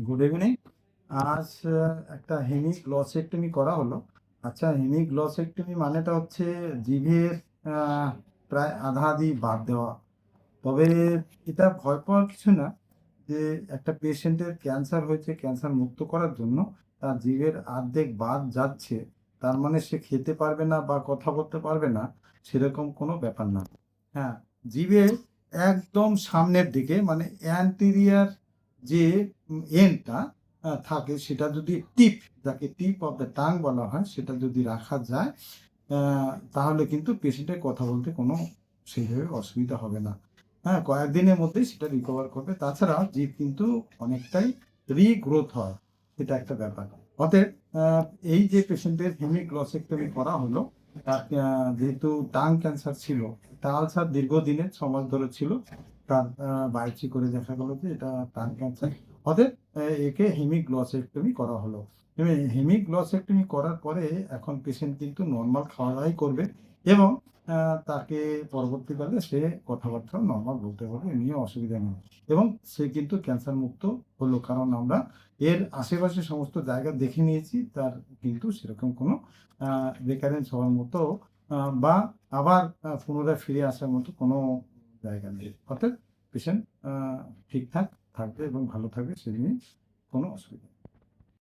Good evening. আজ একটা হেমিগ্লসেক্টমি করা হলো। আচ্ছা, হেমিগ্লসেক্টমি মানেটা হচ্ছে জিভের প্রায় আধা আধি বাদ দেওয়া। তবে এটা ভয় পাওয়ার কিছু না, যে একটা পেশেন্টের ক্যান্সার হয়েছে, ক্যান্সার মুক্ত করার জন্য তার জিভের অর্ধেক বাদ যাচ্ছে, তার মানে সে খেতে পারবে না বা কথা বলতে পারবে না, সেরকম কোনো ব্যাপার না। হ্যাঁ, জিভের একদম সামনের দিকে মানে অ্যান্টেরিয়ার যে এন্ডটা থাকে, সেটা যদি টিপ, যাকে টিপ অফ দ্য টাং বলা হয়, সেটা যদি রাখা যায় তাহলে কিন্তু পেশেন্টের কথা বলতে কোনো সেইভাবে অসুবিধা হবে না। হ্যাঁ, কয়েকদিনের মধ্যেই সেটা রিকভার করবে। তাছাড়া জিভ কিন্তু অনেকটাই রিগ্রোথ হয়, এটা একটা ব্যাপার। অতএব আহ, এই যে পেশেন্টের হেমিগ্লসেক্টমি করা হলো, তার যেহেতু টাং ক্যান্সার ছিল, তা আলসার দীর্ঘদিনের 6 মাস ধরে ছিল, তার বায়োপসি করে দেখা গেল যে এটা টাং ক্যান্সার। অতএব একে হেমিগ্লসেক্টমি করা হলো। হেমিগ্লসেক্টমি করার পরে এখন পেশেন্ট কিন্তু নর্মাল খাওয়া দাওয়াই করবে, এবং তাকে পরবর্তীকালে সে কথাবার্তা নর্মাল বলতে পারবে, এ নিয়ে অসুবিধা নেই। এবং সে কিন্তু ক্যান্সার মুক্ত হলো, কারণ আমরা এর আশেপাশে সমস্ত জায়গা দেখে নিয়েছি, তার কিন্তু সেরকম কোনো রেকারেন্স হওয়ার মতো বা আবার পুনরায় ফিরে আসার মতো কোনো জায়গা নেই। অর্থাৎ পেশেন্ট ঠিকঠাক থাকবে এবং ভালো থাকবে, সে নিয়ে কোনো অসুবিধা নেই।